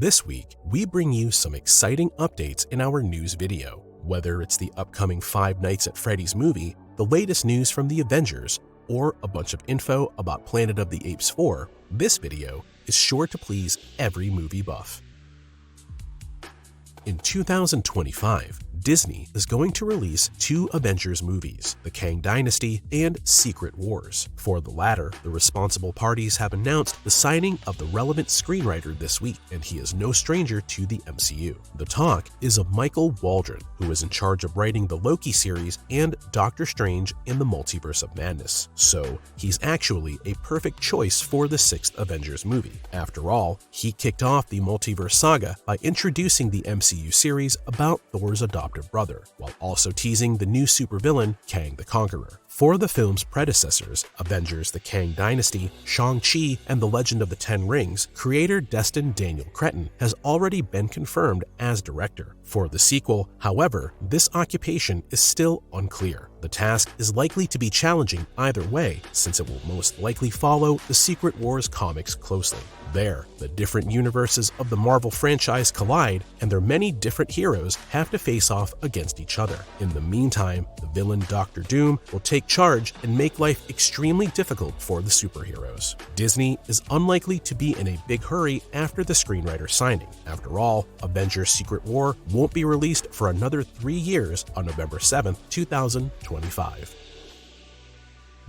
This week, we bring you some exciting updates in our news video. Whether it's the upcoming Five Nights at Freddy's movie, the latest news from the Avengers, or a bunch of info about Planet of the Apes 4, this video is sure to please every movie buff. In 2025, Disney is going to release two Avengers movies, The Kang Dynasty and Secret Wars. For the latter, the responsible parties have announced the signing of the relevant screenwriter this week, and he is no stranger to the MCU. The talk is of Michael Waldron, who is in charge of writing the Loki series and Doctor Strange in the Multiverse of Madness. So, he's actually a perfect choice for the sixth Avengers movie. After all, he kicked off the multiverse saga by introducing the MCU series about Thor's adopted brother, while also teasing the new supervillain, Kang the Conqueror. For the film's predecessors, Avengers The Kang Dynasty, Shang-Chi, and The Legend of the Ten Rings, creator Destin Daniel Cretton has already been confirmed as director. For the sequel, however, this occupation is still unclear. The task is likely to be challenging either way, since it will most likely follow the Secret Wars comics closely. There, the different universes of the Marvel franchise collide, and their many different heroes have to face off against each other. In the meantime, the villain Dr. Doom will take charge and make life extremely difficult for the superheroes. Disney is unlikely to be in a big hurry after the screenwriter signing. After all, Avengers Secret War won't be released for another 3 years on November 7th, 2025.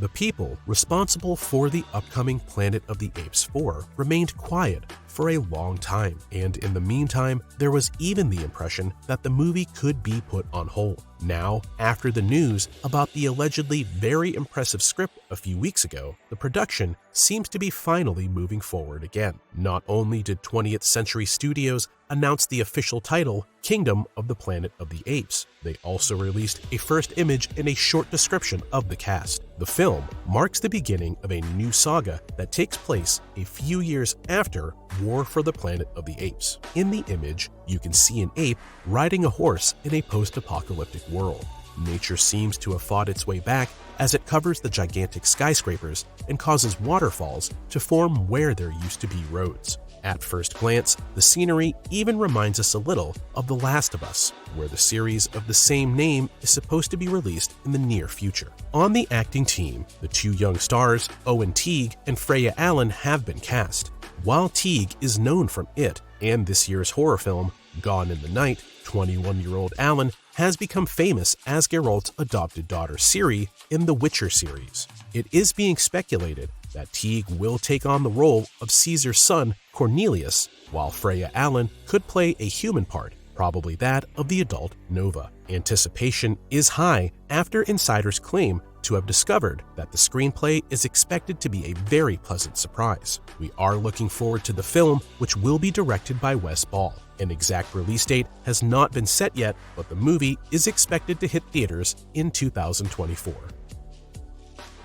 The people responsible for the upcoming Planet of the Apes 4 remained quiet for a long time, and in the meantime, there was even the impression that the movie could be put on hold. Now, after the news about the allegedly very impressive script a few weeks ago, the production seems to be finally moving forward again. Not only did 20th Century Studios announce the official title, Kingdom of the Planet of the Apes, they also released a first image and a short description of the cast. The film marks the beginning of a new saga that takes place a few years after War for the Planet of the Apes. In the image, you can see an ape riding a horse in a post-apocalyptic world. Nature seems to have fought its way back as it covers the gigantic skyscrapers and causes waterfalls to form where there used to be roads. At first glance, the scenery even reminds us a little of The Last of Us, where the series of the same name is supposed to be released in the near future. On the acting team, the two young stars, Owen Teague and Freya Allan, have been cast. While Teague is known from It and this year's horror film, Gone in the Night, 21-year-old Allan has become famous as Geralt's adopted daughter Ciri in the Witcher series. It is being speculated that Teague will take on the role of Caesar's son, Cornelius, while Freya Allan could play a human part, probably that of the adult Nova. Anticipation is high after insiders claim to have discovered that the screenplay is expected to be a very pleasant surprise. We are looking forward to the film, which will be directed by Wes Ball. An exact release date has not been set yet, but the movie is expected to hit theaters in 2024.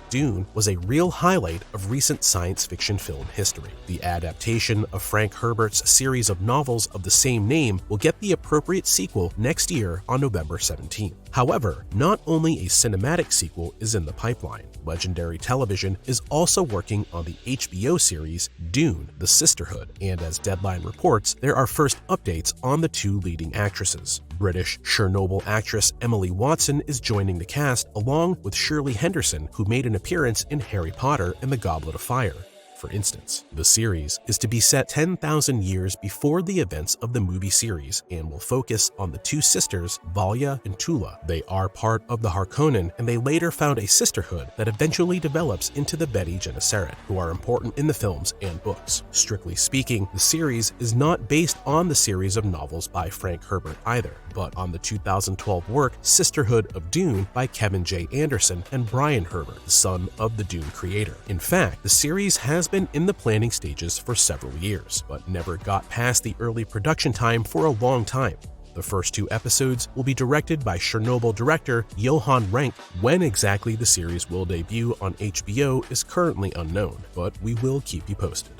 Dune was a real highlight of recent science fiction film history. The adaptation of Frank Herbert's series of novels of the same name will get the appropriate sequel next year on November 17th. However, not only a cinematic sequel is in the pipeline. Legendary Television is also working on the HBO series Dune: The Sisterhood, and as Deadline reports, there are first updates on the two leading actresses. British Chernobyl actress Emily Watson is joining the cast along with Shirley Henderson, who made an appearance in Harry Potter and the Goblet of Fire. For instance, the series is to be set 10,000 years before the events of the movie series and will focus on the two sisters, Valya and Tula. They are part of the Harkonnen, and they later found a sisterhood that eventually develops into the Bene Gesserit, who are important in the films and books. Strictly speaking, the series is not based on the series of novels by Frank Herbert either, but on the 2012 work Sisterhood of Dune by Kevin J. Anderson and Brian Herbert, the son of the Dune creator. In fact, the series has been in the planning stages for several years, but never got past the early production time for a long time. The first two episodes will be directed by Chernobyl director Johan Renck. When exactly the series will debut on HBO is currently unknown, but we will keep you posted.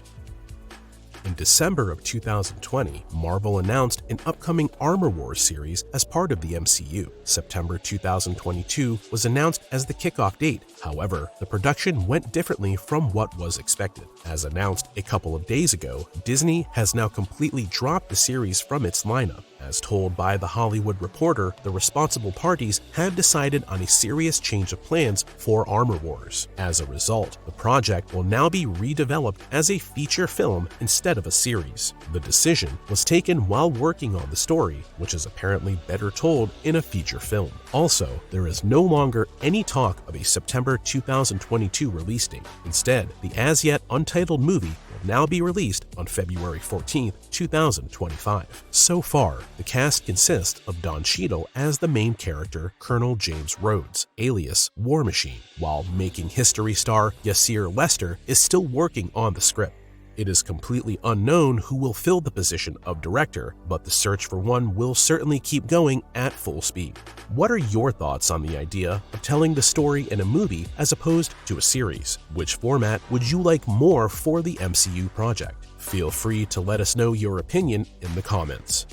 In December of 2020, Marvel announced an upcoming Armor Wars series as part of the MCU. September 2022 was announced as the kickoff date. However, the production went differently from what was expected. As announced a couple of days ago, Disney has now completely dropped the series from its lineup. As told by The Hollywood Reporter, the responsible parties have decided on a serious change of plans for Armor Wars. As a result, the project will now be redeveloped as a feature film instead of a series. The decision was taken while working on the story, which is apparently better told in a feature film. Also, there is no longer any talk of a September 2022 release date. Instead, the as-yet untitled movie will now be released on February 14, 2025. So far, the cast consists of Don Cheadle as the main character, Colonel James Rhodes, alias War Machine, while Making History star Yasir Lester is still working on the script. It is completely unknown who will fill the position of director, but the search for one will certainly keep going at full speed. What are your thoughts on the idea of telling the story in a movie as opposed to a series? Which format would you like more for the MCU project? Feel free to let us know your opinion in the comments.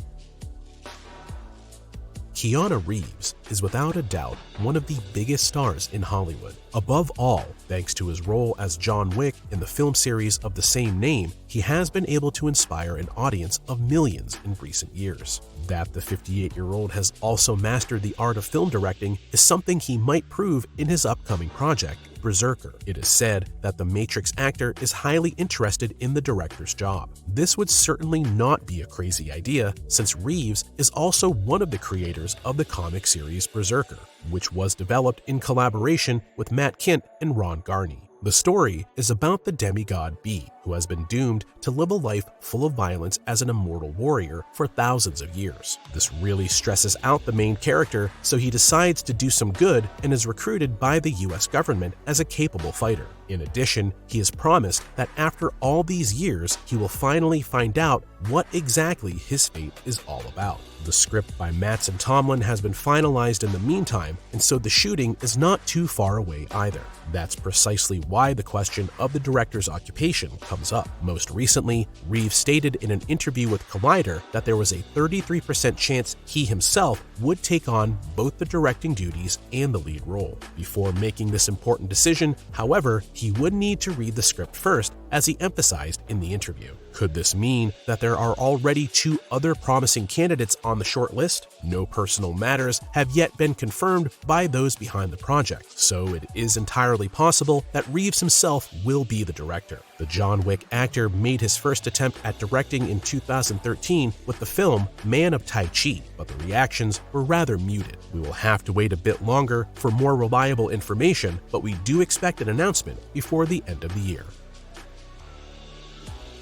Keanu Reeves is without a doubt one of the biggest stars in Hollywood. Above all, thanks to his role as John Wick in the film series of the same name, he has been able to inspire an audience of millions in recent years. That the 58-year-old has also mastered the art of film directing is something he might prove in his upcoming project, BRZRKR. It is said that the Matrix actor is highly interested in the director's job. This would certainly not be a crazy idea, since Reeves is also one of the creators of the comic series BRZRKR, which was developed in collaboration with Matt Kindt and Ron Garney. The story is about the demigod B, who has been doomed to live a life full of violence as an immortal warrior for thousands of years. This really stresses out the main character, so he decides to do some good and is recruited by the US government as a capable fighter. In addition, he is promised that after all these years, he will finally find out what exactly his fate is all about. The script by Mattson Tomlin has been finalized in the meantime, and so the shooting is not too far away either. That's precisely why the question of the director's occupation comes up. Most recently, Reeves stated in an interview with Collider that there was a 33% chance he himself would take on both the directing duties and the lead role. Before making this important decision, however, he would need to read the script first, as he emphasized in the interview. Could this mean that there are already 2 other promising candidates on the short list? No personal matters have yet been confirmed by those behind the project, so it is entirely possible that Reeves himself will be the director. The John Wick actor made his first attempt at directing in 2013 with the film Man of Tai Chi, but the reactions were rather muted. We will have to wait a bit longer for more reliable information, but we do expect an announcement before the end of the year.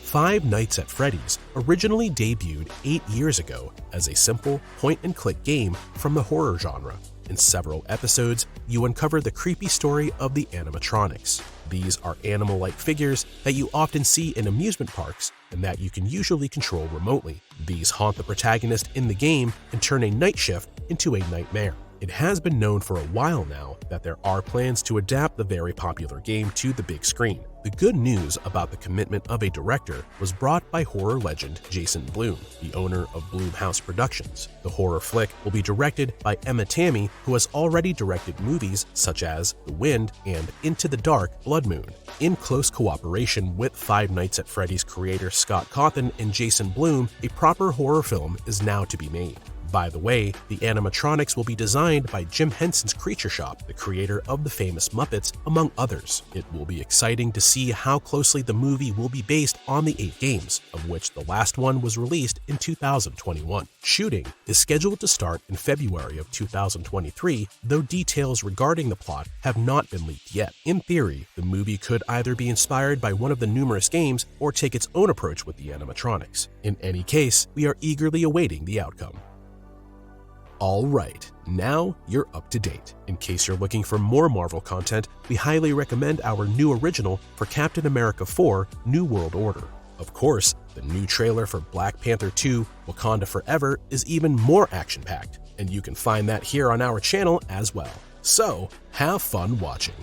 Five Nights at Freddy's originally debuted 8 years ago as a simple point-and-click game from the horror genre. In several episodes, you uncover the creepy story of the animatronics. These are animal-like figures that you often see in amusement parks and that you can usually control remotely. These haunt the protagonist in the game and turn a night shift into a nightmare. It has been known for a while now that there are plans to adapt the very popular game to the big screen. The good news about the commitment of a director was brought by horror legend Jason Blum, the owner of Blumhouse Productions. The horror flick will be directed by Emma Tammy, who has already directed movies such as The Wind and Into the Dark Blood Moon. In close cooperation with Five Nights at Freddy's creator Scott Cawthon and Jason Blum, a proper horror film is now to be made. By the way, the animatronics will be designed by Jim Henson's Creature Shop, the creator of the famous Muppets, among others. It will be exciting to see how closely the movie will be based on the 8 games, of which the last one was released in 2021. Shooting is scheduled to start in February of 2023, though details regarding the plot have not been leaked yet. In theory, the movie could either be inspired by one of the numerous games or take its own approach with the animatronics. In any case, we are eagerly awaiting the outcome. Alright, now you're up to date. In case you're looking for more Marvel content, we highly recommend our new original for Captain America 4: New World Order. Of course, the new trailer for Black Panther 2: Wakanda Forever is even more action-packed, and you can find that here on our channel as well. So, have fun watching.